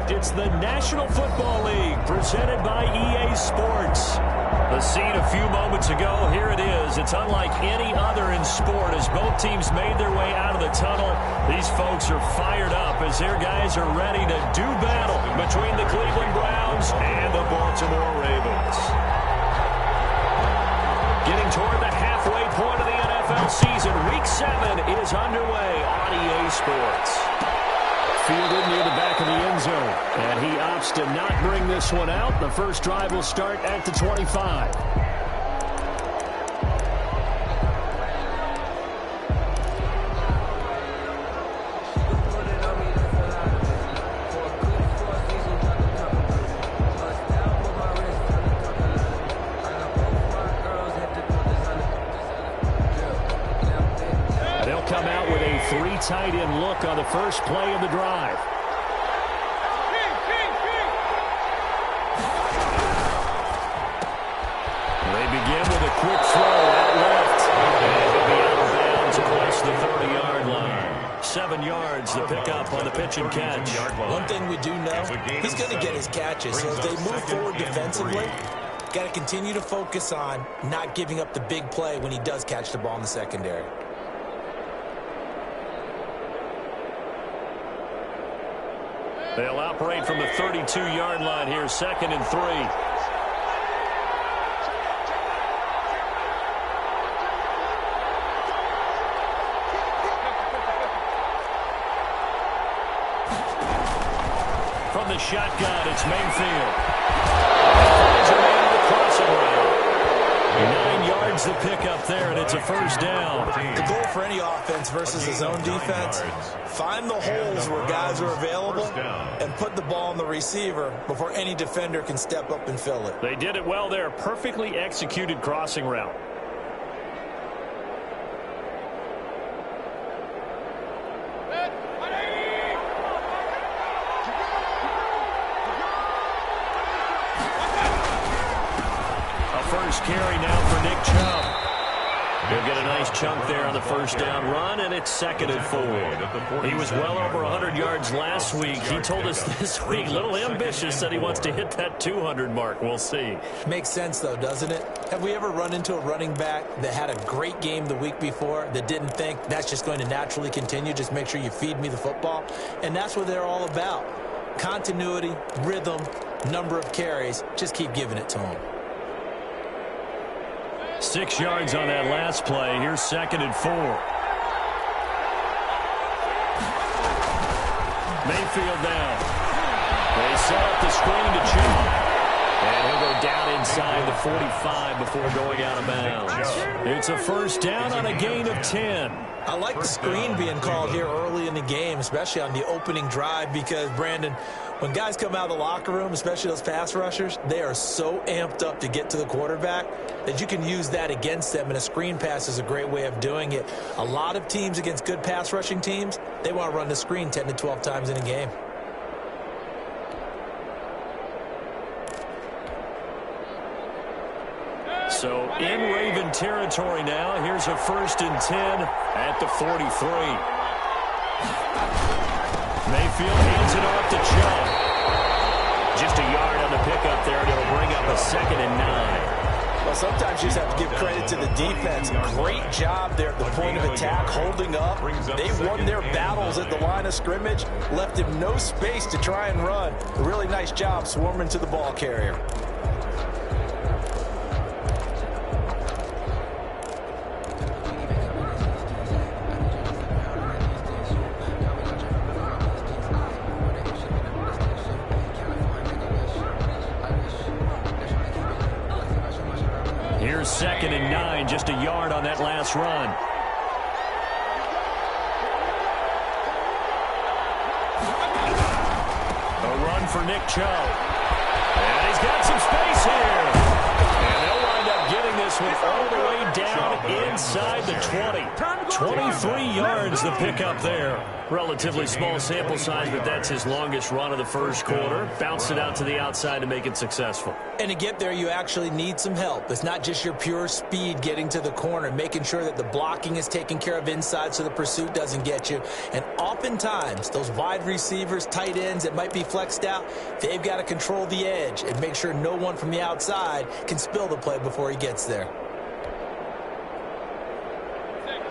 It's the National Football League presented by EA Sports. The scene a few moments ago, here it is. It's unlike any other in sport as both teams made their way out of the tunnel. These folks are fired up as their guys are ready to do battle between the Cleveland Browns and the Baltimore Ravens. Getting toward the halfway point of the NFL season, Week 7 is underway on EA Sports. Fielded near the back of the end zone, and he opts to not bring this one out. The first drive will start at the 25. They'll come out with a three tight end look on the first play of the drive. They begin with a quick throw out left. And he'll be out of bounds across the 30-yard line. 7 yards, the pickup on the pitch and catch. One thing we do know, he's going to get his catches. So as they move forward defensively, got to continue to focus on not giving up the big play when he does catch the ball in the secondary. They'll operate from the 32-yard line here, 2nd and 3. From the shotgun, it's Mayfield. Finds a man in the crossing route. 9 yards to pick up there, and it's a first down. The goal for any offense versus his own defense, find the holes where guys are available and put the ball on the receiver before any defender can step up and fill it. They did it well there. Perfectly executed crossing route. First carry now for Nick Chubb. He'll get a nice chunk there on the first down run, and it's 2nd and 4. He was well over 100 yards last week. He told us this week, a little ambitious, that he wants to hit that 200 mark. We'll see. Makes sense, though, doesn't it? Have we ever run into a running back that had a great game the week before that didn't think that's just going to naturally continue? Just make sure you feed me the football. And that's what they're all about. Continuity, rhythm, number of carries. Just keep giving it to him. 6 yards on that last play. Here's 2nd and 4. Mayfield now. They set up the screen to Chubb. And he'll go down inside the 45 before going out of bounds. It's a first down on a gain of 10. I like the screen being called here early in the game, especially on the opening drive, because, Brandon, when guys come out of the locker room, especially those pass rushers, they are so amped up to get to the quarterback that you can use that against them, and a screen pass is a great way of doing it. A lot of teams against good pass rushing teams, they want to run the screen 10 to 12 times in a game. So in Raven territory now. Here's a 1st and 10 at the 43. Mayfield hands it off to Chubb. Just a yard on the pickup there, and it'll bring up a 2nd and 9. Well, sometimes you just have to give credit to the defense. Great job there at the point of attack, holding up. They won their battles at the line of scrimmage, left him no space to try and run. A really nice job swarming to the ball carrier. Here's 2nd and 9, just a yard on that last run. A run for Nick Chubb. And he's got some space here. And they'll wind up getting this one all the way down inside the 20. 23 yards the pickup there. Relatively small sample size, but that's his longest run of the first quarter. Bounced it out to the outside to make it successful. And to get there, you actually need some help. It's not just your pure speed getting to the corner, making sure that the blocking is taken care of inside so the pursuit doesn't get you. And oftentimes, those wide receivers, tight ends that might be flexed out, they've got to control the edge and make sure no one from the outside can spill the play before he gets there.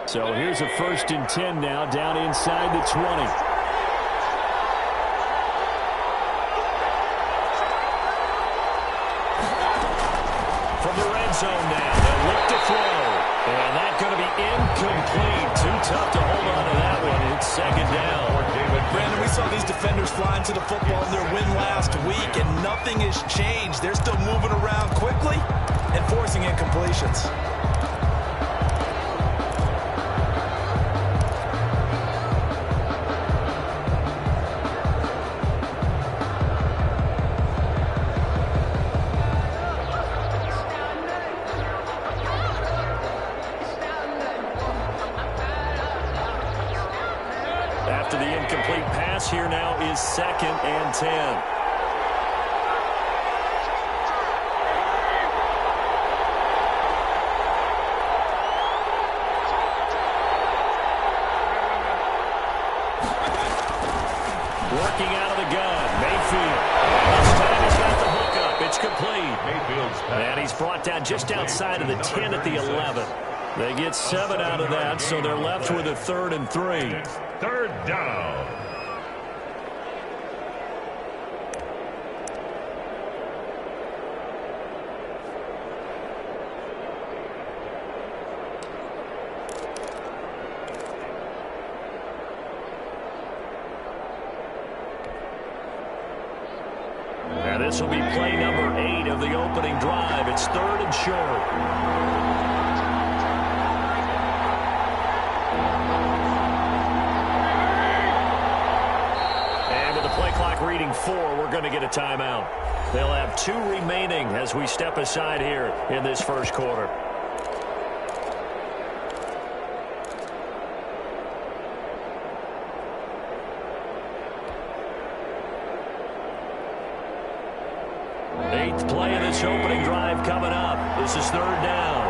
So here's a 1st and 10 now, down inside the 20. From the red zone now, they'll look to throw. And that's going to be incomplete. Too tough to hold on to that one. It's 2nd down. Brandon, we saw these defenders flying to the football in their win last week, and nothing has changed. They're still moving around quickly and forcing incompletions. After the incomplete pass, here now is 2nd and 10. Working out of the gun, Mayfield. This time he's got the hook up. It's complete. And he's brought down just outside of the 10 at the 11. They get 7 out of that, so they're left with a 3rd and 3. 3rd down. And this will be play number 8 of the opening drive. It's 3rd and short. Play clock reading 4. We're going to get a timeout. They'll have 2 remaining as we step aside here in this first quarter. Eighth play of this opening drive coming up. This is 3rd down.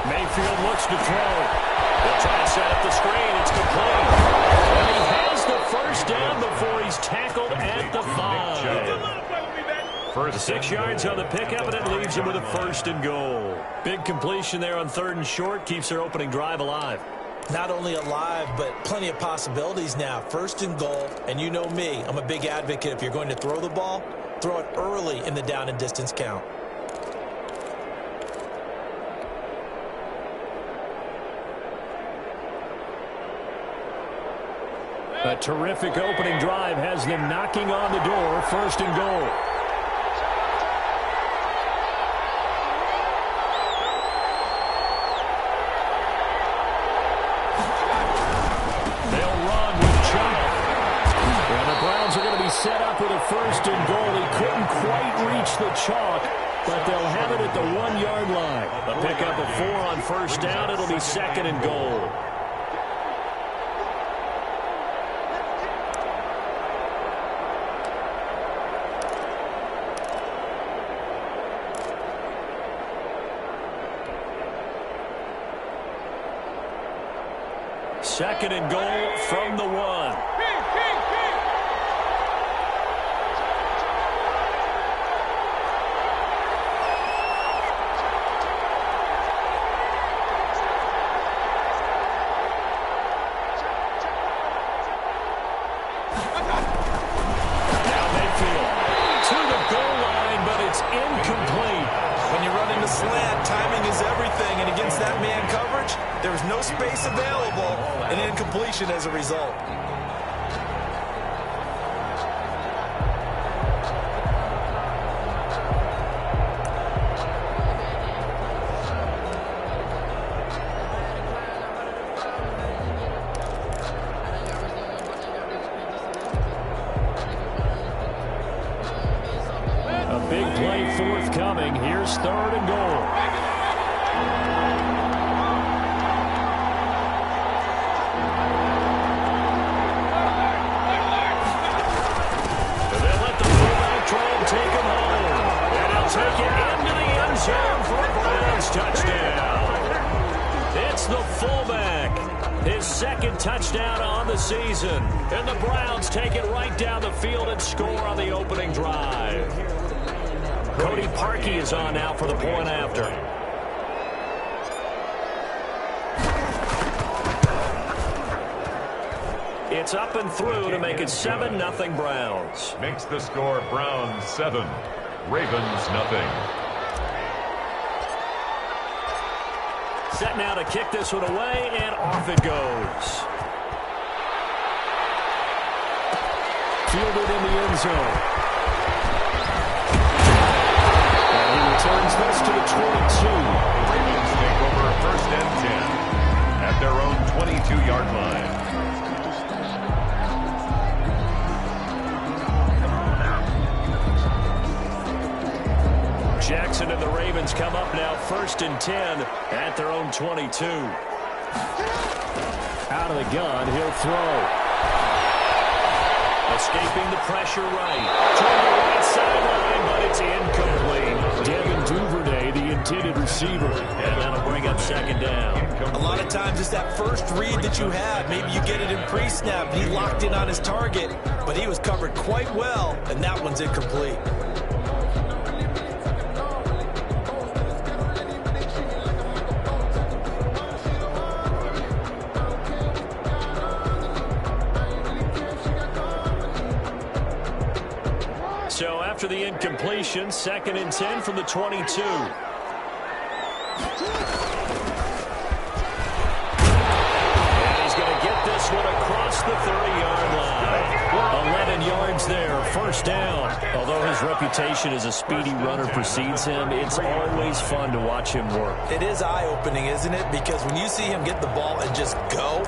Mayfield looks to throw. They'll try to set up the screen. It's complete. And he has the 1st down before he's tackled at the 5. First 6 yards on the pickup, and it leaves him with a 1st and goal. Big completion there on 3rd and short. Keeps their opening drive alive. Not only alive, but plenty of possibilities now. 1st and goal, and you know me. I'm a big advocate. If you're going to throw the ball, throw it early in the down and distance count. A terrific opening drive has them knocking on the door. 1st and goal. They'll run with Chubb. And the Browns are going to be set up with a 1st and goal. He couldn't quite reach the chalk, but they'll have it at the 1-yard line. A pickup of 4 on 1st down. It'll be 2nd and goal. Second and goal from the 1. Now Mayfield to the goal line, but it's incomplete. When you run into slant, timing is everything, and against that man coverage, there's no space available, and incompletion as a result. A big play forthcoming. coming. Here's 3rd and goal. They'll let the fullback try and take him home. And he'll take it into the end zone for a Browns touchdown. It's the fullback. His 2nd touchdown on the season. And the Browns take it right down the field and score on the opening drive. Cody Parkey is on now for the point after. It's up and through to make it 7-0 Browns. Makes the score Browns 7, Ravens nothing. Set now to kick this one away, and off it goes. Fielded in the end zone. And he returns this to the 22. Ravens take over 1st and 10 at their own 22-yard line. Jackson and the Ravens come up now 1st and 10 at their own 22. Out of the gun, he'll throw. Escaping the pressure right. Toward the right sideline, but it's incomplete. Devin Duvernay, the intended receiver. And that'll bring up 2nd down. A lot of times it's that first read that you have. Maybe you get it in pre-snap. He locked in on his target, but he was covered quite well, and that one's incomplete. So after the incompletion, 2nd and 10 from the 22. And he's going to get this one across the 30-yard line. 11 yards there, 1st down. Although his reputation as a speedy runner precedes him, it's always fun to watch him work. It is eye-opening, isn't it? Because when you see him get the ball and just go,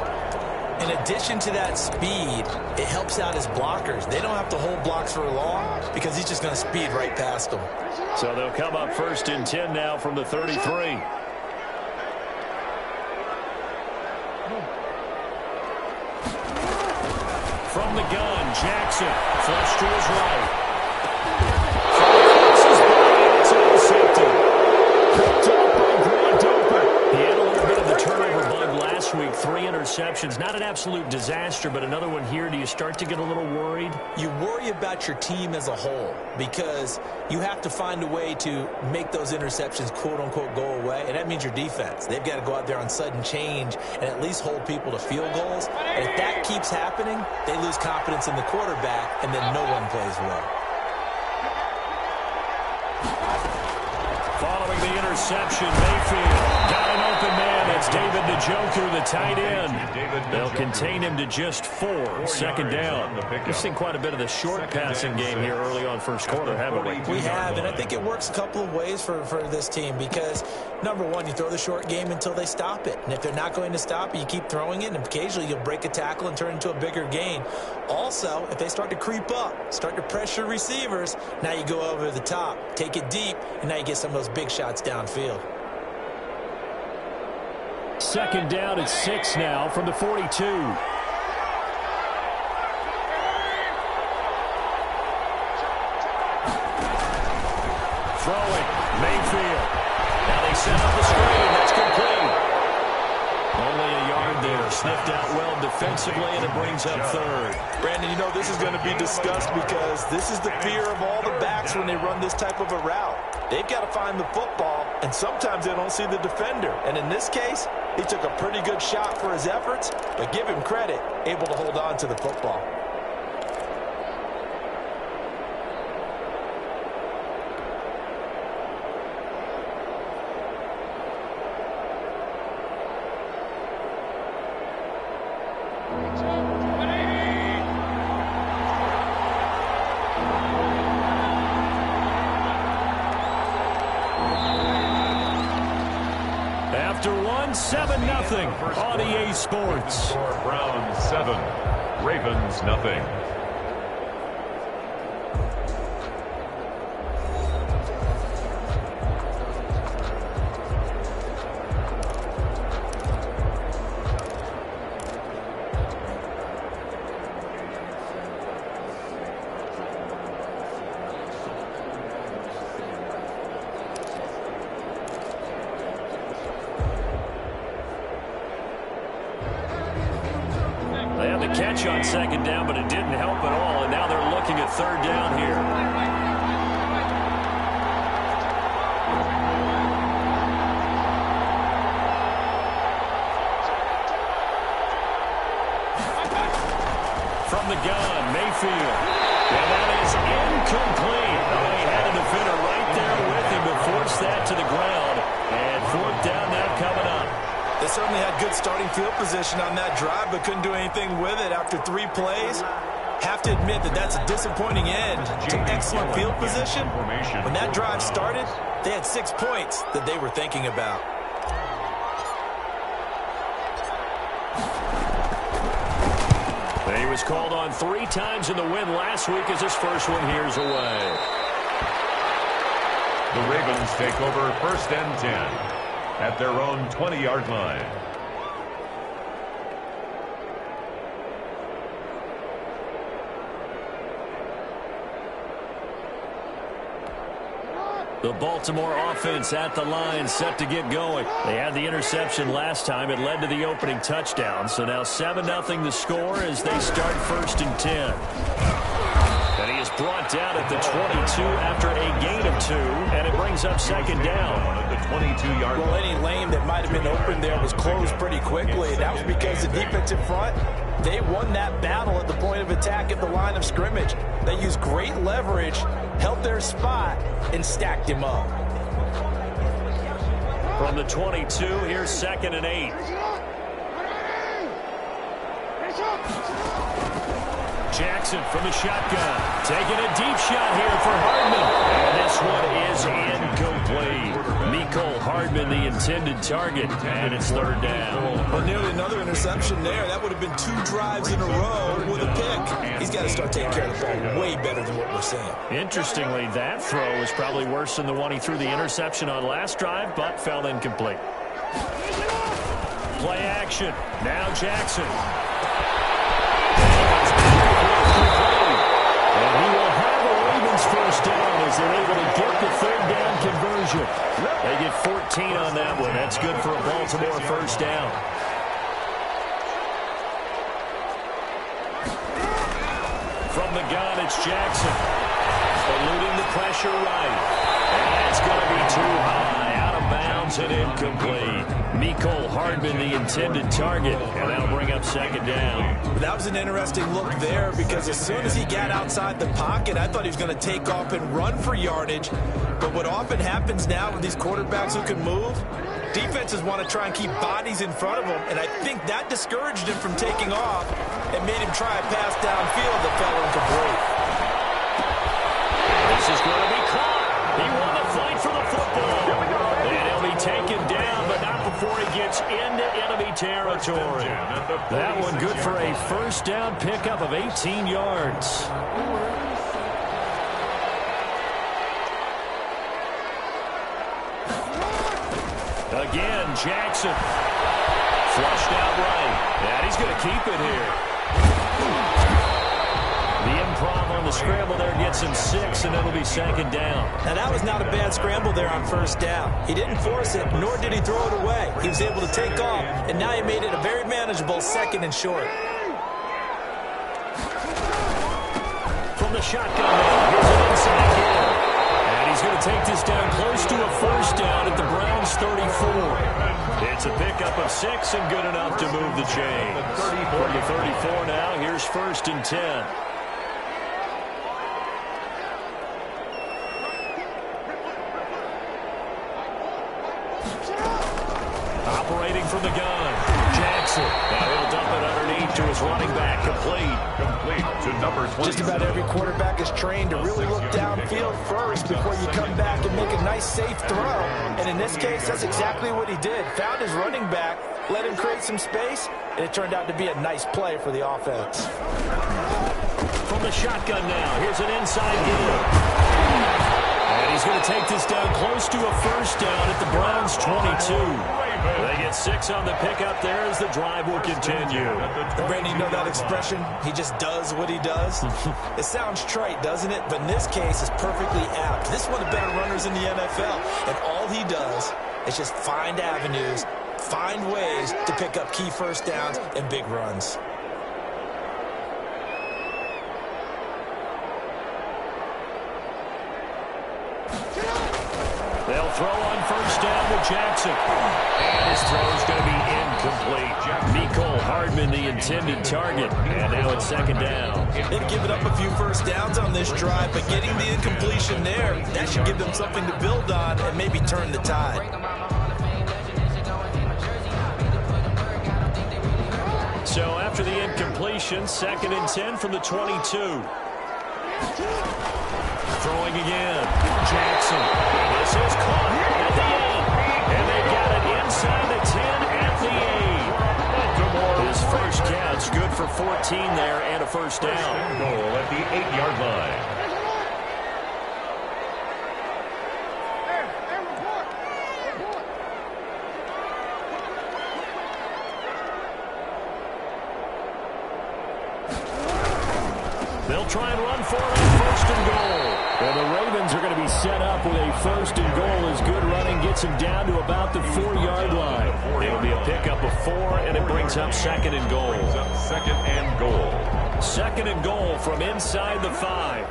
in addition to that speed, it helps out his blockers. They don't have to hold blocks for long because he's just going to speed right past them. So they'll come up 1st and 10 now from the 33. From the gun, Jackson, flush to his right. It's intercepted. Picked up by Grant Open. He had a little bit of the turnover bug last week. 3 interceptions. Not an absolute disaster, but another one here. Do you start to get a little worried? You worry about your team as a whole because you have to find a way to make those interceptions quote-unquote go away, and that means your defense. They've got to go out there on sudden change and at least hold people to field goals. And if that keeps happening, they lose confidence in the quarterback, and then no one plays well. Following the interception, Mayfield got an open man. It's David Njoku, the tight end. They'll contain him to just 4. 2nd down. We've seen quite a bit of the short passing game here early on 1st quarter, haven't we? We have, and I think it works a couple of ways for this team because, number one, you throw the short game until they stop it. And if they're not going to stop it, you keep throwing it, and occasionally you'll break a tackle and turn it into a bigger gain. Also, if they start to creep up, start to pressure receivers, now you go over the top, take it deep, and now you get some of those big shots downfield. 2nd down at 6 now from the 42. Throwing, Mayfield. Now they set up the screen. That's complete. Only a yard there. Sniffed out well defensively, and it brings up 3rd. Brandon, you know this is going to be discussed because this is the fear of all the backs when they run this type of a route. They've got to find the football, and sometimes they don't see the defender. And in this case, he took a pretty good shot for his efforts, but give him credit, able to hold on to the football. After 7-0 on EA Sports. Browns 7, Ravens nothing. catch on second down, but it didn't help at all, and now they're looking at third down here. From the gun, Mayfield. And that is incomplete. Oh, he had a defender right there with him to force that to the ground. And fourth down now coming up. They certainly had good starting field position on that drive, but couldn't do anything with it after 3 plays. Have to admit that that's a disappointing end to excellent field position. When that drive started, they had 6 points that they were thinking about. He was called on 3 times in the win last week as his first one here's away. The Ravens take over first and 10 at their own 20-yard line. The Baltimore offense at the line, set to get going. They had the interception last time. It led to the opening touchdown. So now 7-0 the score as they start first and 10. And he is brought down at the 22 after a gain of 2, and it brings up second down. At the 22-yard line. Well, any lane that might have been open there was closed pretty quickly. That was because the defensive front, they won that battle at the point of attack at the line of scrimmage. They used great leverage, held their spot, and stacked him up. From the 22, here's second and 8. Jackson from the shotgun, taking a deep shot here for Hardman. And this one is incomplete. Mecole Hardman, the intended target, and it's third down. Well, nearly another interception there. That would have been 2 drives in a row with a pick. He's got to start taking care of the ball way better than what we're seeing. Interestingly, that throw was probably worse than the one he threw the interception on last drive, but fell incomplete. Play action. Now Jackson. And he will have a Ravens first down as they're able to get the third down conversion. They get 14 on that one. That's good for a Baltimore first down. From the gun, it's Jackson. Eluding the pressure right. And it's going to be too high. Out of bounds and incomplete. Mecole Hardman, the intended target. And that'll bring up second down. That was an interesting look there because as soon as he got outside the pocket, I thought he was going to take off and run for yardage. But what often happens now with these quarterbacks who can move, defenses want to try and keep bodies in front of them, and I think that discouraged him from taking off and made him try a pass downfield that fell incomplete. This is going to be caught. He won the fight for the football. And he'll be taken down, but not before he gets into enemy territory. That one good for a first down pickup of 18 yards. Again, Jackson. Flushed out right. And he's going to keep it here. The improv on the scramble there gets him 6, and it'll be second down. Now, that was not a bad scramble there on first down. He didn't force it, nor did he throw it away. He was able to take off, and now he made it a very manageable second and short. From the shotgun now, here's an inside hitter. And he's going to take this down close to a first down at the Browns' 34. It's a pickup of 6 and good enough to move the chains. From the 34 now, here's first and 10. Operating from the gun, Jackson. Now he'll dump it underneath to his running back. Complete to number 20. Just about every quarterback is trained to really look downfield first before you come back and make a nice, safe throw. And in this case, that's exactly what he did. Found his running back, let him create some space, and it turned out to be a nice play for the offense. From the shotgun now, here's an inside hitter. And he's going to take this down close to a first down at the Browns' 22. They get 6 on the pickup there as the drive will continue. Brandon, you know that expression? He just does what he does? It sounds trite, doesn't it? But in this case, it's perfectly apt. This is one of the better runners in the NFL. And all he does is just find avenues, find ways to pick up key first downs and big runs. throw on first down to Jackson. And his throw is going to be incomplete. Mecole Hardman, the intended target. And now it's second down. They've given up a few first downs on this drive, but getting the incompletion there, that should give them something to build on and maybe turn the tide. So after the incompletion, 2nd and 10 from the 22. Throwing again. Jackson. This is caught at the 8. And they've got it inside the 10 at the 8. His first catch, good for 14 there and a first down. Goal at the 8-yard line. They'll try and run for it on first and goal. Well, the Ravens are going to be set up with a first and goal as good running gets him down to about the 4-yard line. It'll be a pickup of 4, and it brings up 2nd and goal. 2nd and goal. 2nd and goal from inside the 5.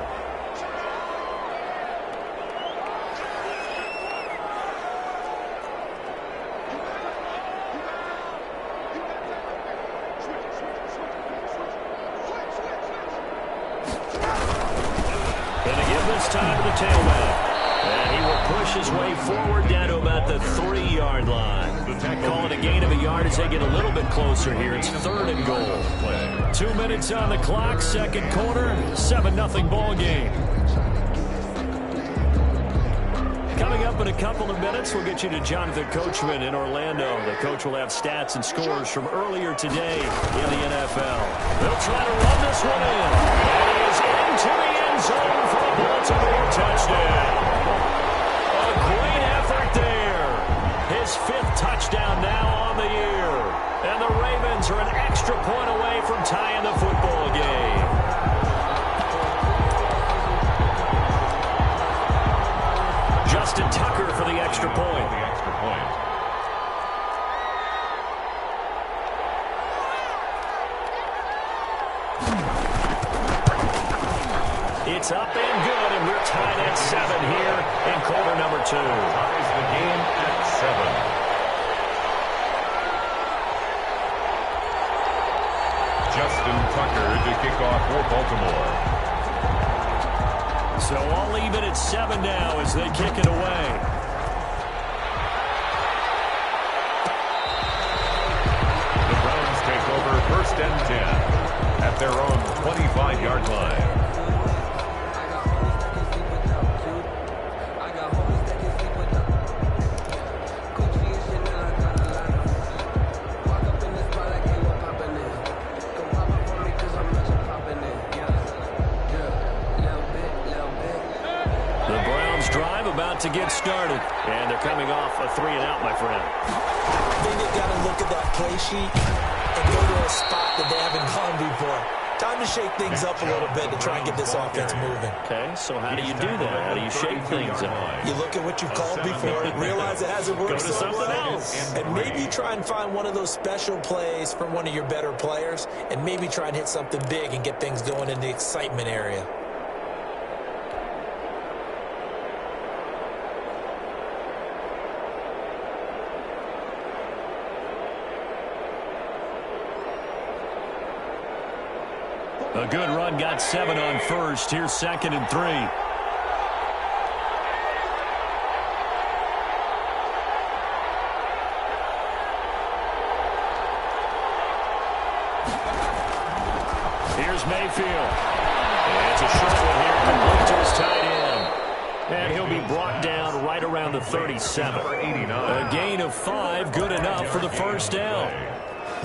Time to the tailback. And he will push his way forward down to about the 3-yard line. Call it a gain of a yard as they get a little bit closer here. It's 3rd and goal. 2 minutes on the clock, 2nd quarter, 7-0 ball game. Coming up in a couple of minutes, we'll get you to Jonathan Coachman in Orlando. The coach will have stats and scores from earlier today in the NFL. They'll try to run this one in. And he is into the end zone for a Baltimore touchdown. A great effort there. His 5th touchdown now on the year. And the Ravens are an extra point away from tying the football game. Justin Tucker for the extra point. It's up and good, and we're tied at 7 here in quarter number 2. Ties the game at 7. Justin Tucker to kick off for Baltimore. So I'll leave it at 7 now as they kick it away. The Browns take over 1st and 10 at their own 25-yard line. To get started, and they're coming off a 3-and-out, my friend. I think they've got to look at that play sheet and go to a spot that they haven't gone before. Time to shake things up a little bit to try and get this offense moving. Okay, so how do you do that? How do you shake things up? You look at what you've called before, realize it hasn't worked so something else. And maybe try and find one of those special plays from one of your better players, and maybe try and hit something big and get things going in the excitement area. A good run, got 7 on first. Here's 2nd and 3. Here's Mayfield. And it's a short one here, complete to his tight end. And he'll be brought down right around the 37. A gain of 5, good enough for the first down.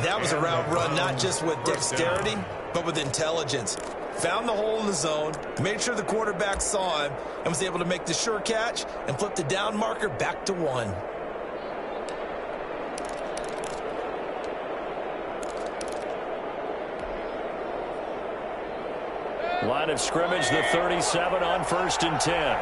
That was a route run not just with dexterity, but with intelligence. Found the hole in the zone, made sure the quarterback saw him, and was able to make the sure catch and flip the down marker back to 1. Line of scrimmage, the 37 on 1st and 10.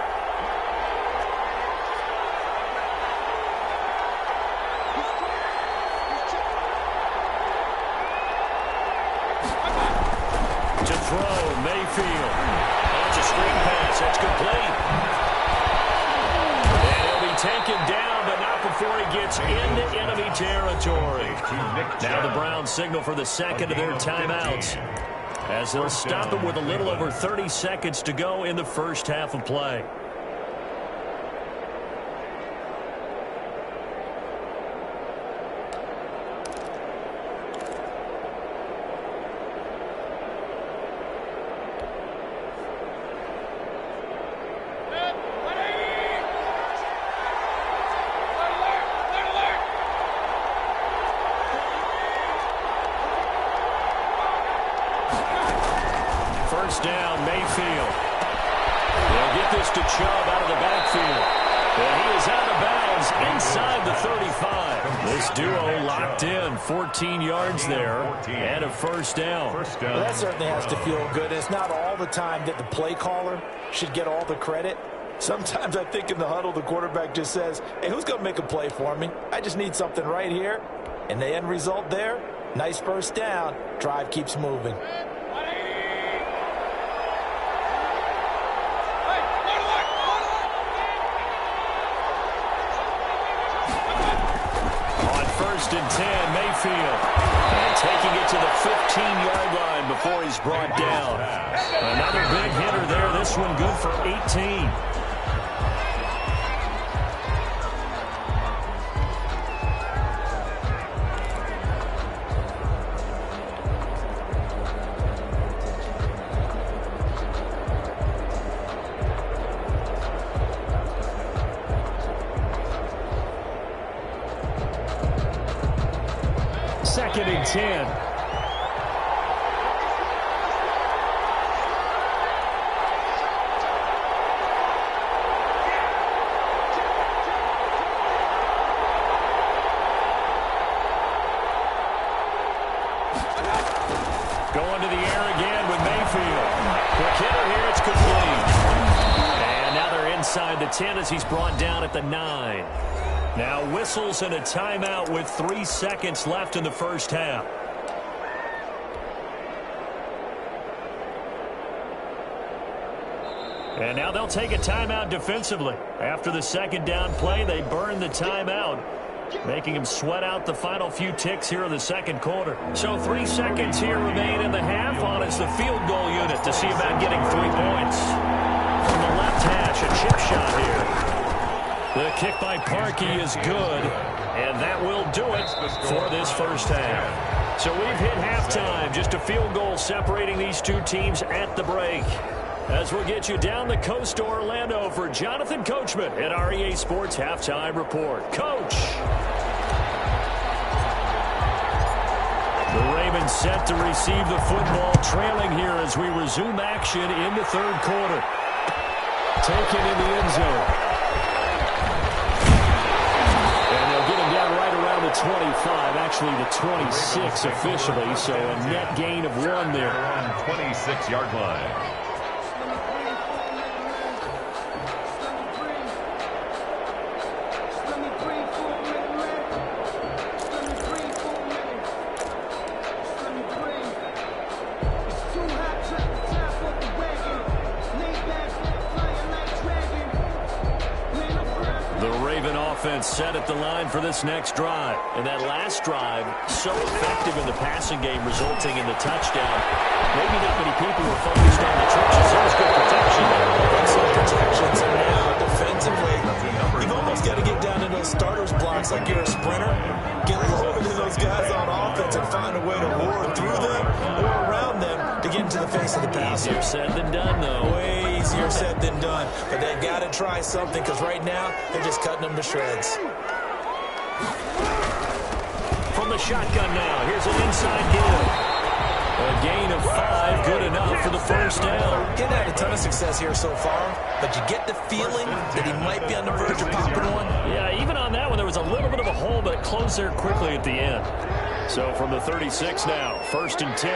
taken down, but not before he gets into enemy territory. Now the Browns signal for the second of their timeouts, as they'll stop it with a little over 30 seconds to go in the first half of play. First down, Mayfield. They'll get this to Chubb out of the backfield. And he is out of bounds inside the 35. This duo locked in, 14 yards there, and a first down. Well, that certainly has to feel good. It's not all the time that the play caller should get all the credit. Sometimes I think in the huddle, the quarterback just says, hey, who's going to make a play for me? I just need something right here. And the end result there, nice first down. Drive keeps moving. First and 10, Mayfield. And taking it to the 15-yard line before he's brought down. Another big hitter there. This one good for 18. Second and 10. Going to the air again with Mayfield. Quick hitter here, it's complete. And now they're inside the 10 as he's brought down at the 9. Now whistles and a timeout with 3 seconds left in the first half. And now they'll take a timeout defensively. After the second down play, they burn the timeout, making him sweat out the final few ticks here in the second quarter. So 3 seconds here remain in the half on as the field goal unit to see about getting 3 points. From the left hash, a chip shot here. The kick by Parkey is good, and that will do it for this first half. So we've hit halftime, just a field goal separating these two teams at the break. As we'll get you down the coast to Orlando for Jonathan Coachman at our EA Sports Halftime Report. Coach! The Ravens set to receive the football, trailing here as we resume action in the third quarter. Taken in the end zone. The 25, actually the 26 officially, so a net gain of 1 there. On 26-yard line. Set at the line for this next drive. And that last drive, so effective in the passing game, resulting in the touchdown. Maybe not many people were focused on the trenches. There was good protection there. Excellent protection. So now, defensively, you've almost got to get down to those starters blocks like you're a sprinter. Get low into those guys on offense and find a way to roar through them or around them to get into the face of the passer. Easier said than done, though. Way easier said than done. But they've got to try something because right now, they're just cutting them to shreds. From the shotgun now, here's an inside give. A gain of 5, good enough for the first down. He's had a ton of success here so far, but you get the feeling that he might be on the verge of popping one. Yeah, even on that one, there was a little bit of a hole, but it closed there quickly at the end. So from the 36 now, first and 10.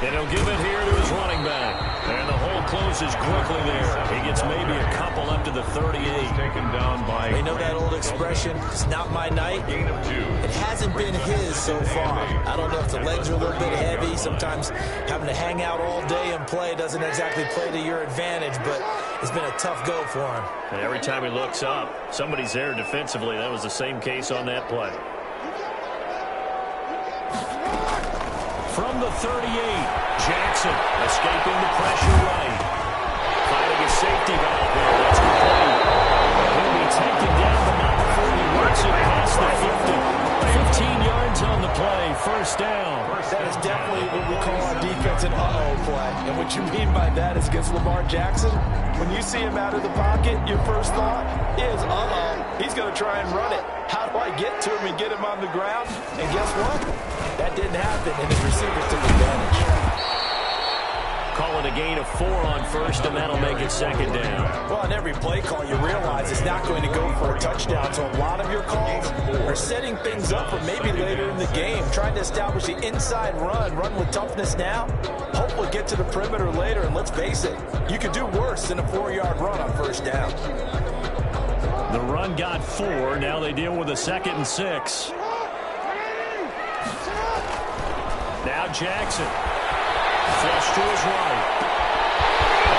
And he'll give it here to his running back. And the whole closes quickly there. He gets maybe a couple up to the 38. Taken down by. They know that old expression, it's not my night. Gain of 2. It hasn't been his so far. I don't know if the legs are a little bit heavy. Sometimes having to hang out all day and play doesn't exactly play to your advantage, but it's been a tough go for him. And every time he looks up, somebody's there defensively. That was the same case on that play. From the 38, Jackson escaping the pressure right. Finding a safety valve there. That's complete. He'll be taken down, but not before he works it past the 50. 15 yards on the play. First down. That is definitely what we call our defense an uh-oh play. And what you mean by that is against Lamar Jackson, when you see him out of the pocket, your first thought is, uh-oh, he's going to try and run it. How do I get to him and get him on the ground? And guess what? That didn't happen, and his receivers took advantage. Call it a gain of 4 on first, and that'll make it second down. Well, on every play call, you realize it's not going to go for a touchdown. So a lot of your calls are setting things up for maybe later in the game, trying to establish the inside run with toughness now. Hope we'll get to the perimeter later, and let's face it, you could do worse than a 4-yard run on first down. The run got 4. Now they deal with a 2nd and 6. Now Jackson. Flush to his right.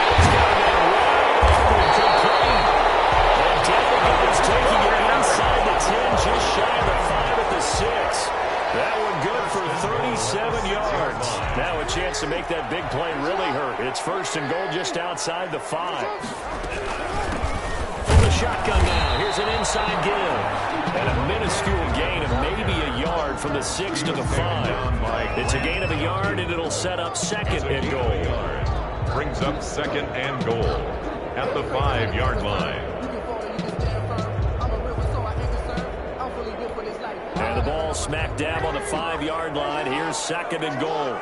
He's got him in a wide open complete. And Denver is taking it inside the 10, just shy of the 5 at the 6. That one good for 37 yards. Now a chance to make that big play really hurt. It's first and goal just outside the 5. From the shotgun now, here's an inside give. And a minuscule gain of maybe a yard from the 6 to the 5. It's a gain of a yard, and it'll set up 2nd and goal. Brings up 2nd and goal at the 5-yard line. And the ball smack dab on the 5-yard line. Here's 2nd and goal.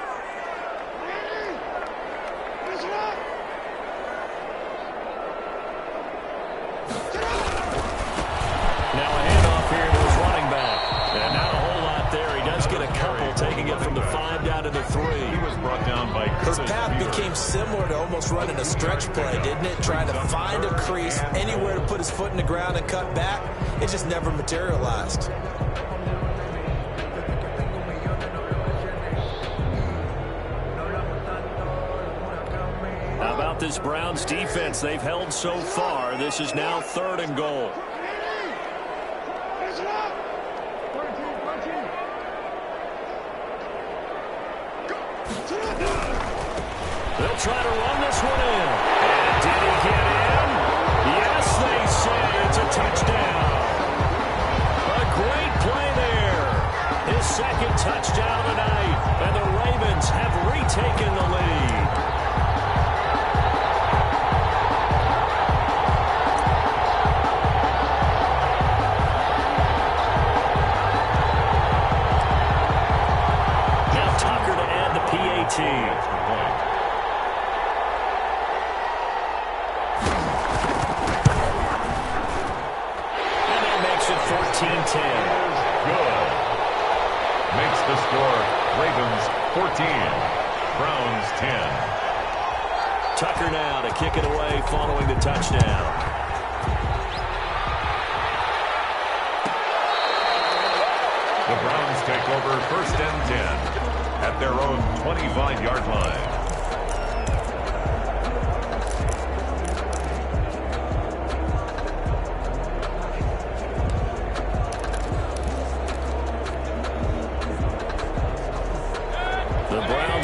Taking it from the 5 down to the 3. He was brought down by Curtis. His path became similar to almost running a stretch play, didn't it? Trying to find a crease, anywhere to put his foot in the ground and cut back. It just never materialized. How about this Browns defense? They've held so far. This is now 3rd and goal. They'll try to run this one in. And did he get in? Yes, they say it's a touchdown. A great play there. His 2nd touchdown tonight. And the Ravens have retaken the lead. Now Tucker to add the PAT. Good. Makes the score Ravens 14, Browns 10. Tucker now to kick it away following the touchdown. The Browns take over 1st and 10 at their own 25-yard line.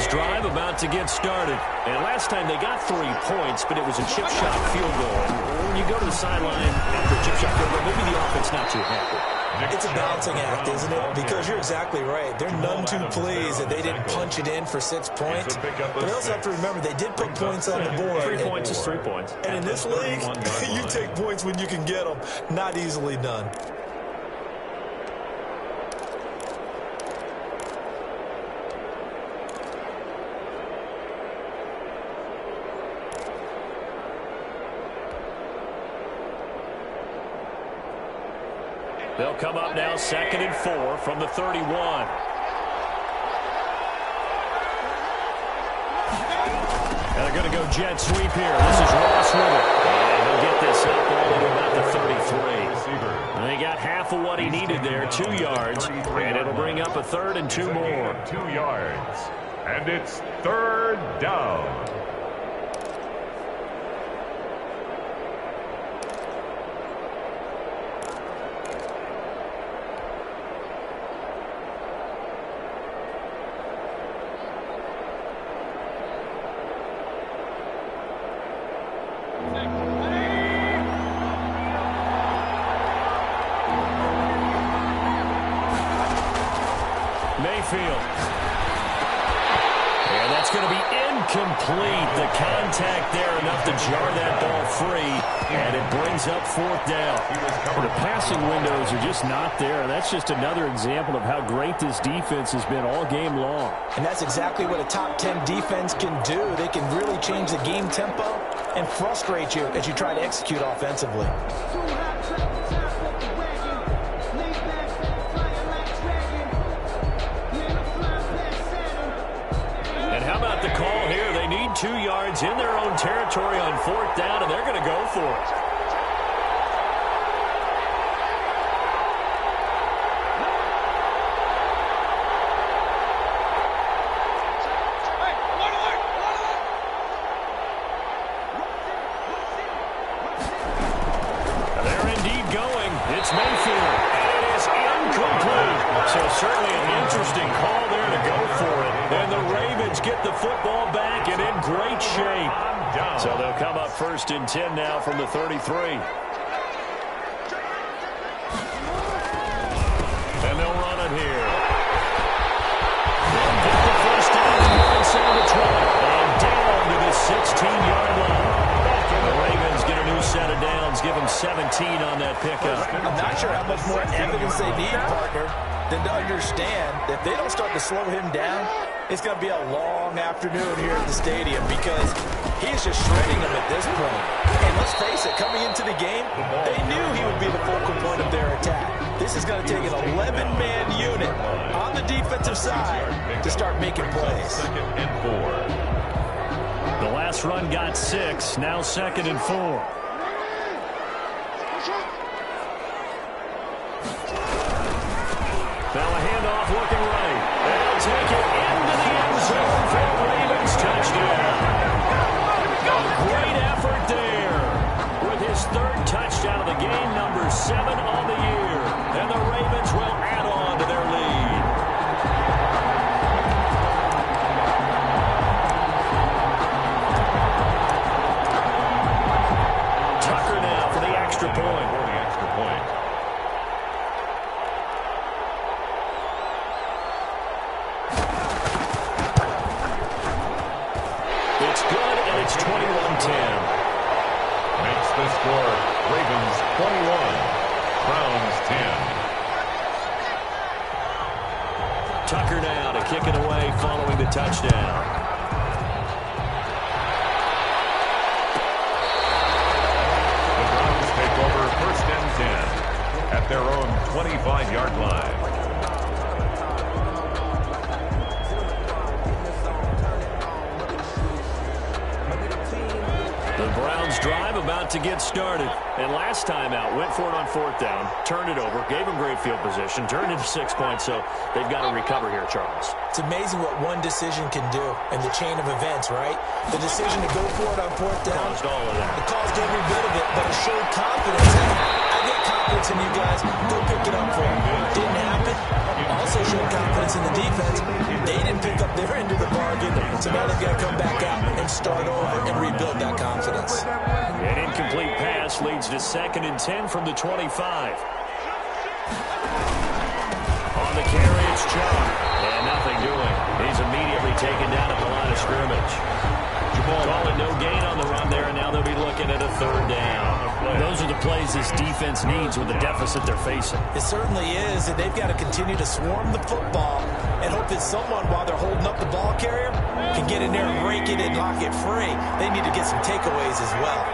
Drive about to get started. And last time they got 3 points, but it was a chip shot field goal. And when you go to the sideline after a chip shot field goal, maybe the offense not too happy. It's a balancing act, isn't it? Because you're exactly right. They're none too pleased that they didn't punch it in for 6 points. But they also have to remember they did put points on the board. 3 points is 3 points. And in this league, you take points when you can get them. Not easily done. They'll come up now 2nd and 4 from the 31. And they're going to go jet sweep here. This is Ross with it. And he'll get this up all the way about the 33. And he got half of what he needed there, 2 yards. And it'll bring up a 3rd and 2 more. 2 yards. And it's 3rd down. Mayfield. And that's going to be incomplete. The contact there enough to jar that ball free, and it brings up 4th down. The passing windows are just not there. That's just another example of how great this defense has been all game long. And that's exactly what a top 10 defense can do. They can really change the game tempo and frustrate you as you try to execute offensively. The call here, they need 2 yards in their own territory on 4th down, and they're going to go for it. They're indeed going. It's Mayfield, and it is incomplete. So certainly an interesting call there to go for it. And the Ravens get the football back and in great shape. So they'll come up 1st and 10 now from the 33. And they'll run it here. They'll get the 1st down inside the 20. And down to the 16-yard line. The Ravens get a new set of downs. Give them 17 on that pickup. I'm not sure how much more evidence they need, partner, than to understand that if they don't start to slow him down, it's going to be a long afternoon here at the stadium because he's just shredding them at this point. And let's face it, coming into the game, they knew he would be the focal point of their attack. This is going to take an 11-man unit on the defensive side to start making plays. 2nd and 4. The last run got 6, now 2nd and 4. Now a handoff looking right. They'll take it into the end zone for the Ravens touchdown. A great effort there with his 3rd touchdown of the game, number 7 on the year. And the Ravens will add on to their lead. Tucker now for the extra point. It's good, and it's 21-10. Makes the score Ravens 21, Browns 10. Tucker now to kick it away following the touchdown. The Browns take over 1st and 10 at their own 25-yard line. The Browns drive about to get started. And last time out, went for it on 4th down, turned it over, gave them great field position, turned into 6 points, so they've got to recover here, Charles. It's amazing what one decision can do in the chain of events, right? The decision to go for it on 4th down. Caused all of that. It caused every bit of it, but it showed confidence. I get confidence in you guys. Go pick it up for them. Didn't happen. Also showed confidence in the defense. They didn't pick up their end of the bargain, so now they've got to come back out and start over and rebuild that confidence. An incomplete pass leads to 2nd and 10 from the 25. On the carry, it's Chubb. And nothing doing. He's immediately taken down at the line of scrimmage. Call it no gain on the run there, and now they'll be looking at a 3rd down. Those are the plays this defense needs with the deficit they're facing. It certainly is, and they've got to continue to swarm the football and hope that someone, while they're holding up the ball carrier, can get in there and rake it and lock it free. They need to get some takeaways as well.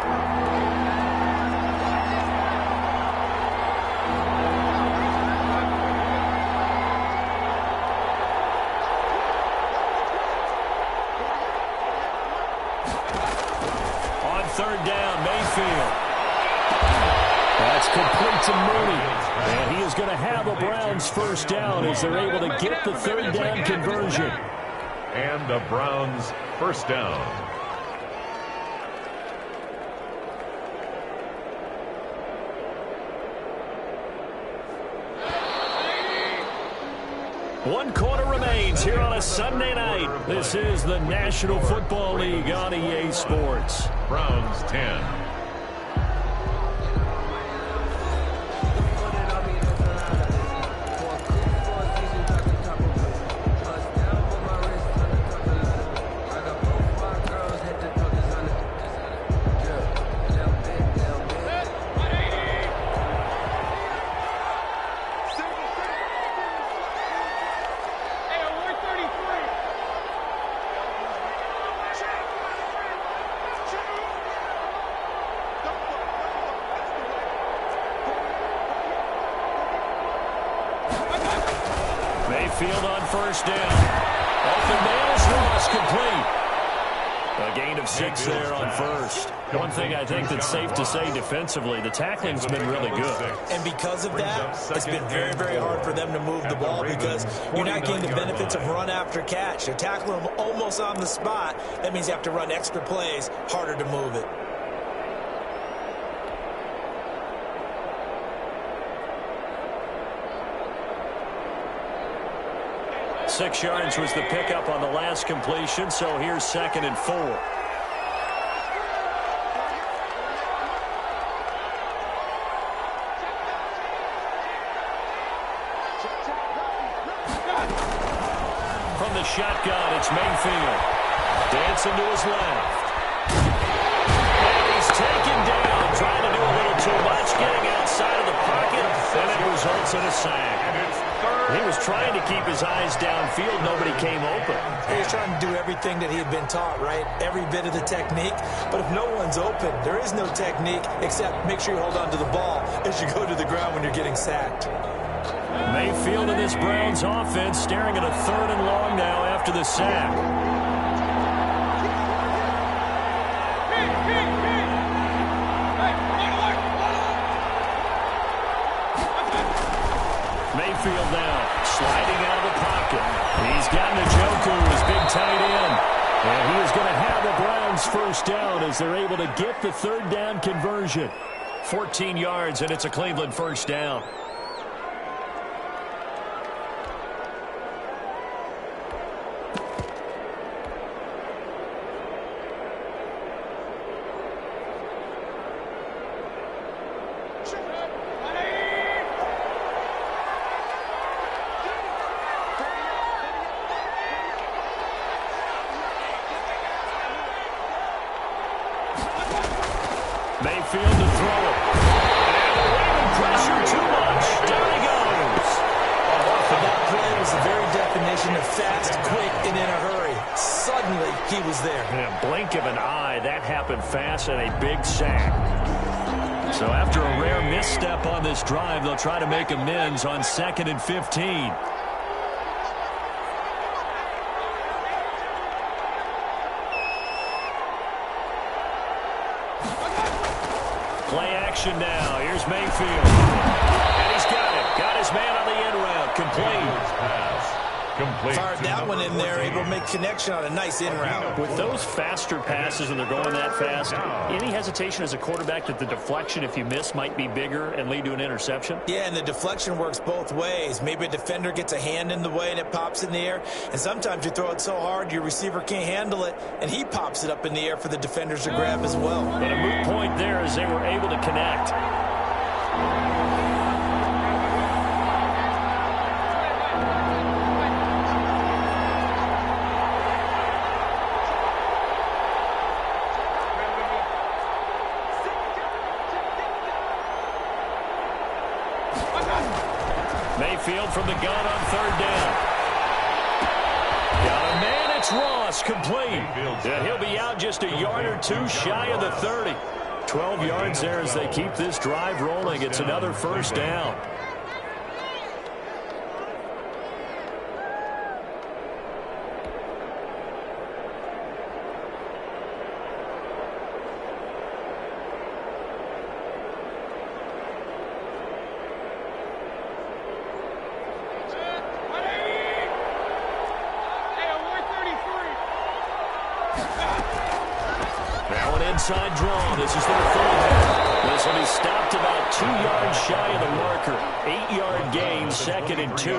It's complete to Mooney. And he is going to have a Browns first down as they're able to get the third down conversion. And the Browns first down. One quarter remains here on a Sunday night. This is the National Football League on EA Sports. Browns 10. Mayfield on first down. Open man is Ross, complete. A gain of 6 there on first. One thing I think that's safe to say defensively, the tackling's been really good. And because of that, it's been very, very hard for them to move the ball because you're not getting the benefits of run after catch. You're tackling them almost on the spot. That means you have to run extra plays, harder to move it. Six yards was the pickup on the last completion, so here's 2nd and 4. From the shotgun, it's Mayfield. Dancing to his left. And he's taken down, trying to do a little too much, getting outside of the pocket, and it results in a sack. He was trying to keep his eyes downfield. Nobody came open. He was trying to do everything that he had been taught, right? Every bit of the technique. But if no one's open, there is no technique except make sure you hold on to the ball as you go to the ground when you're getting sacked. Mayfield and this Browns offense staring at a 3rd and long now after the sack. Mayfield now sliding out of the pocket. He's got Njoku, his big tight end. And he is going to have a Browns first down as they're able to get the 3rd down conversion. 14 yards, and it's a Cleveland first down. Mayfield to throw it. And avoiding pressure too much. Down he goes. And that play was the very definition of fast, quick, and in a hurry. Suddenly, he was there. In a blink of an eye, that happened fast and a big sack. So after a rare misstep on this drive, they'll try to make amends on 2nd and 15. Play action now. Here's Mayfield. And he's got it. Got his man on the end route. Complete. Fired that one in there, able to make connection on a nice in route. With those faster passes and they're going that fast, any hesitation as a quarterback that the deflection, if you miss, might be bigger and lead to an interception? Yeah, and the deflection works both ways. Maybe a defender gets a hand in the way and it pops in the air. And sometimes you throw it so hard your receiver can't handle it, and he pops it up in the air for the defenders to grab as well. But a moot point there as they were able to connect. Mayfield from the gun on 3rd down. Got a man, it's Ross, complete. And he'll be out just a yard or two shy of the 30. 12 yards there as they keep this drive rolling. It's another first down. onside draw. This is their fullback. This one is stopped about 2 yards shy of the marker. 8-yard gain, 2nd and 2.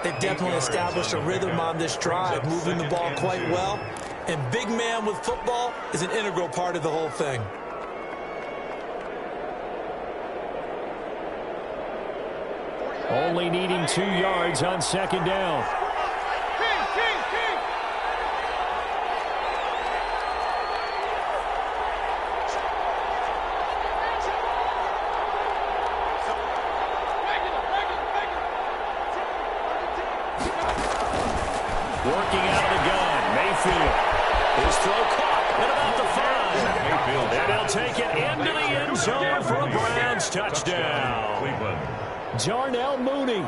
They definitely established a rhythm on this drive, moving the ball quite well. And big man with football is an integral part of the whole thing. Only needing 2 yards on 2nd down. Working out of the gun, Mayfield. His throw caught at about the 5. And he'll take it into the end zone for a Browns touchdown. Darnell Mooney,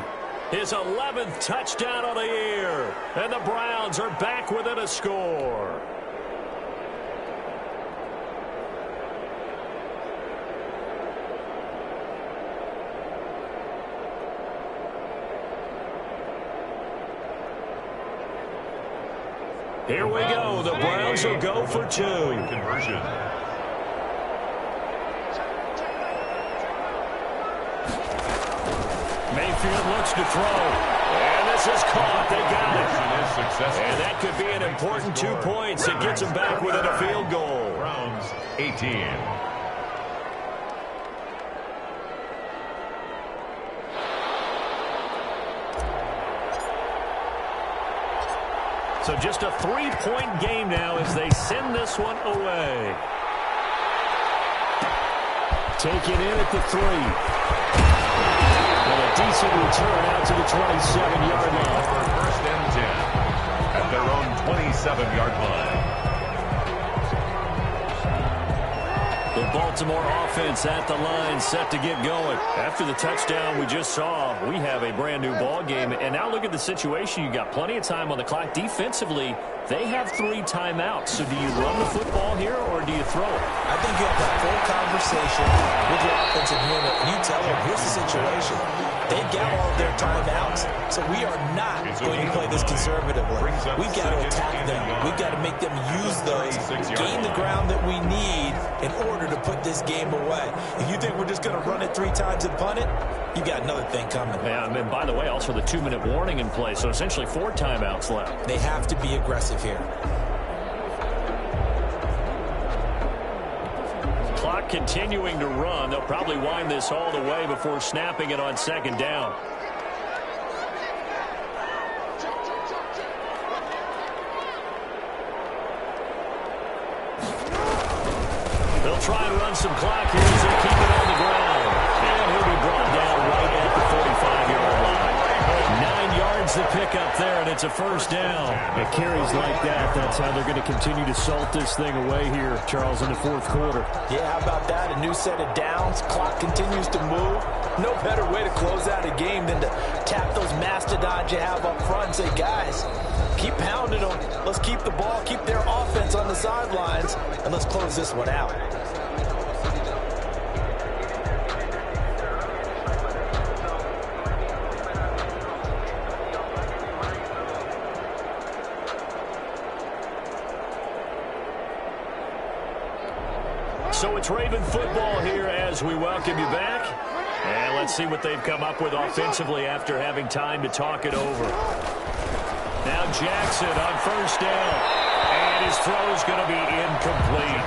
his 11th touchdown of the year. And the Browns are back within a score. Here we go. The Browns will go for 2. Conversion. Mayfield looks to throw. And this is caught. They got it. And that could be an important 2 points. It gets them back within a field goal. Browns 18. So just a 3-point game now as they send this one away. Taken in at the 3. And a decent return out to the 27-yard line. First and 10 at their own 27-yard line. The Baltimore offense at the line, set to get going. After the touchdown we just saw, we have a brand-new ball game. And now look at the situation. You got plenty of time on the clock. Defensively, they have 3 timeouts. So do you run the football here or do you throw it? I think you have that full conversation with your offensive unit, and you tell them, here's the situation. They've got all of their timeouts, so we are not going to play this conservatively. We've got to attack them. We've got to make them use those, gain the ground that we need in order to put this game away. If you think we're just going to run it 3 times and punt it, you got another thing coming. Yeah, and by the way, also the 2-minute warning in play, so essentially 4 timeouts left. They have to be aggressive here. Clock continuing to run. They'll probably wind this all the way before snapping it on 2nd down. They'll try and run some clock here as they keep it on the ground. And he'll be brought down right at the 45-yard line. 9 yards to pick up there, and it's a first down. It carries like that. That's how they're going to continue to salt this thing away here, Charles, in the 4th quarter. Yeah, how about that? A new set of downs. Clock continues to move. No better way to close out a game than to tap those mastodons you have up front and say, guys, keep pounding them. Let's keep the ball, keep their offense on the sidelines, and let's close this one out. So it's Raven football here as we welcome you back. And let's see what they've come up with offensively after having time to talk it over. Now Jackson on first down. And his throw is going to be incomplete.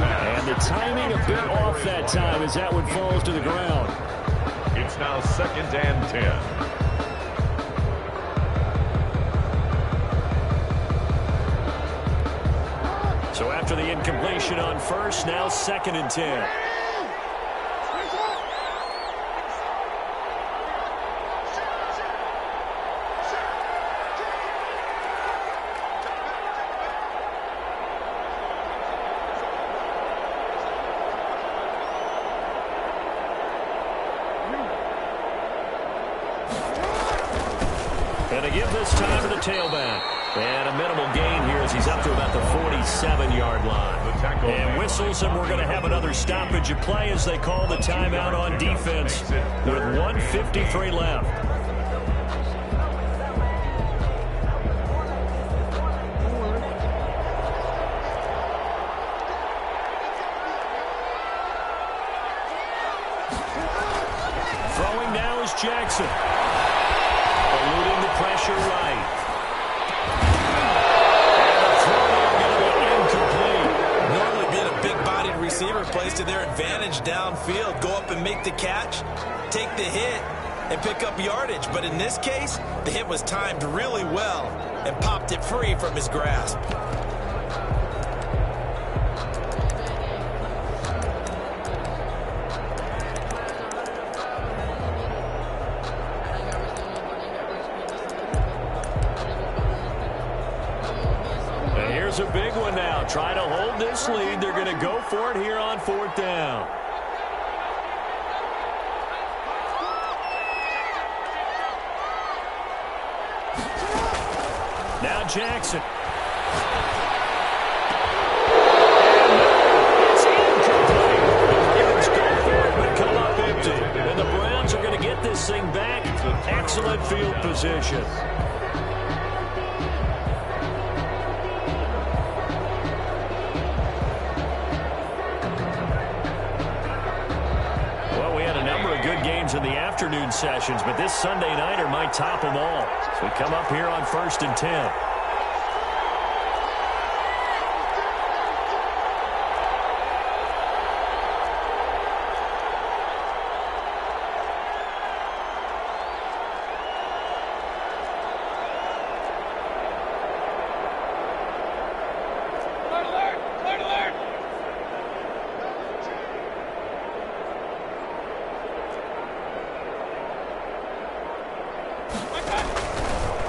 And the timing a bit off that time as that one falls to the ground. It's now 2nd and 10. So after the incompletion on first, now 2nd and 10. And to give this time to the tailback. And a minimal gain here as he's up to about the 47-yard line. And whistles, and we're going to have another stoppage of play as they call the timeout on defense with 1:53 left. Throwing now is Jackson. Eluding the pressure right. And the throw going to be incomplete. Normally being a big-bodied receiver plays to their advantage downfield. Go up and make the catch, take the hit, and pick up yardage. But in this case, the hit was timed really well and popped it free from his grasp. And here's a big one now. Trying to hold this lead. They're going to go for it here on 4th down. Now Jackson. It's incomplete. The Ravens go for it, but come up empty. And the Browns are going to get this thing back. Excellent field position. Well, we had a number of good games in the afternoon sessions, but this Sunday nighter might top them all. So we come up here on 1st and 10.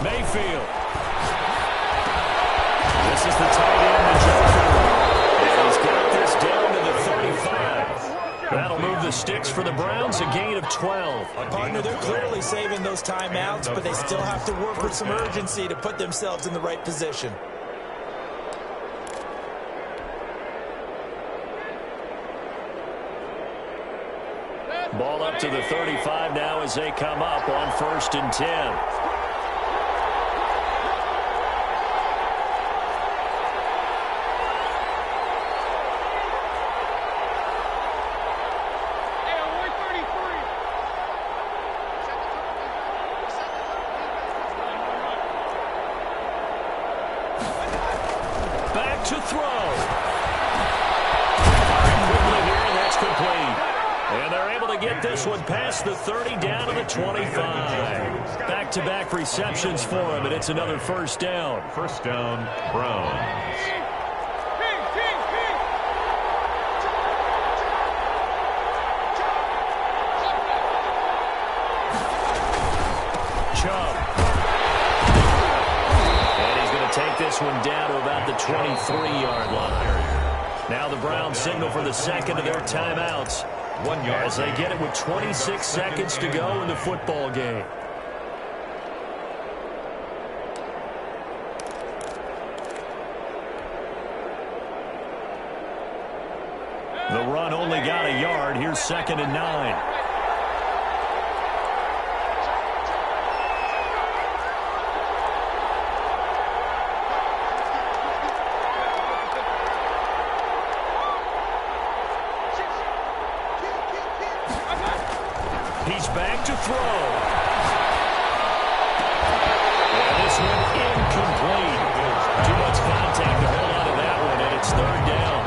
Mayfield. This is the tight end, the Joker. And he's got this down to the 35. That'll move the sticks for the Browns, a gain of 12. Partner, they're clearly saving those timeouts, but they still have to work with some urgency to put themselves in the right position. Ball up to the 35 now as they come up on 1st and 10. Back to throw. Quickly here, and that's complete. And they're able to get this one past the 30 down to the 25. Back-to-back receptions for him, and it's another 1st down. 1st down, Browns. Chubb. And he's going to take this one down to about the 23-yard line. Now the Browns signal for the second of their timeouts. 1 yard. As they get it with 26 seconds to go in the football game. The run only got a yard. Here's 2nd and 9. He's back to throw. And this one incomplete. Too much contact to hold on to that one, and it's 3rd down.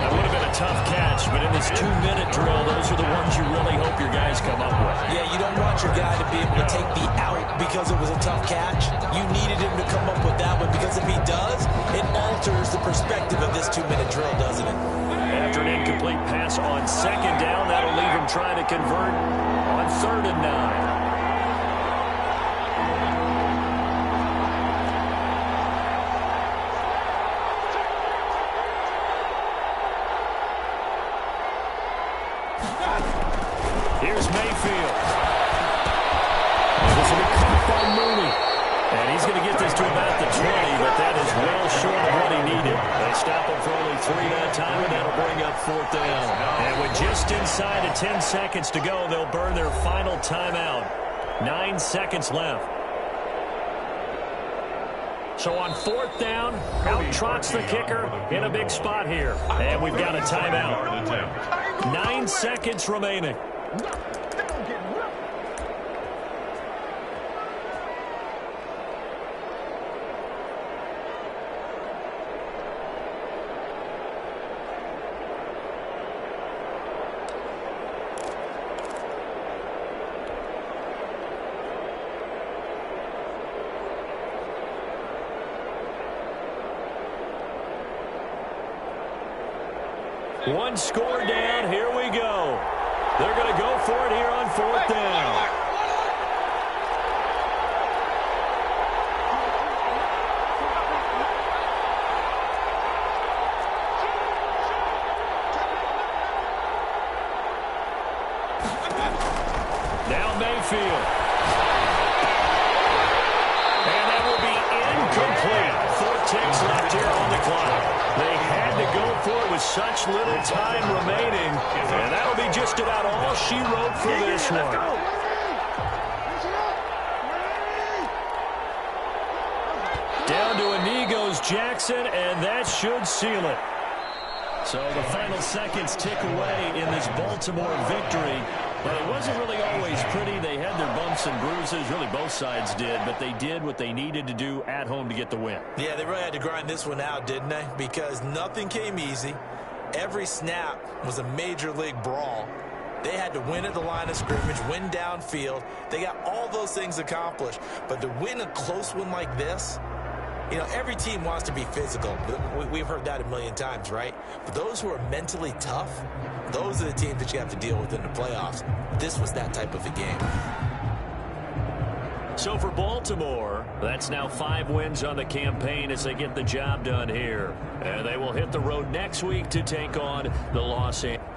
That would have been a tough catch, but in this 2-minute drill, those are the ones you really hope your guys come up with. Yeah, you don't want your guy to be able to take the out because it was a tough catch. You needed him to come up with that one, because if he does, it alters the perspective of this 2-minute drill, doesn't it? After an incomplete pass on 2nd down, that'll leave him trying to convert on 3rd and 9. Here's Mayfield. This will be caught by Mooney. And he's going to get this to about the 20, but that is well short of what he needed. They stop him for only 3 that time, and that'll bring up 4th down. And with just inside of 10 seconds to go, they'll burn their final timeout. 9 seconds left. So on 4th down, out trots the kicker in a big spot here. And we've got a timeout. 9 seconds remaining. One score down. Here we go. They're going to go for it here on 4th down. Now Mayfield. And that will be incomplete. 4 ticks left here on the clock. They had to go for it with such little time remaining. And that'll be just about all she wrote for this one. Down to a knee goes Jackson, and that should seal it. So the final seconds tick away in this Baltimore victory. But it wasn't really always pretty. They had their bumps and bruises. Really, both sides did. But they did what they needed to do at home to get the win. Yeah, they really had to grind this one out, didn't they? Because nothing came easy. Every snap was a major league brawl. They had to win at the line of scrimmage, win downfield. They got all those things accomplished. But to win a close one like this, you know, every team wants to be physical. We've heard that a million times, right? But those who are mentally tough, those are the teams that you have to deal with in the playoffs. This was that type of a game. So for Baltimore, that's now 5 wins on the campaign as they get the job done here. And they will hit the road next week to take on the Los Angeles.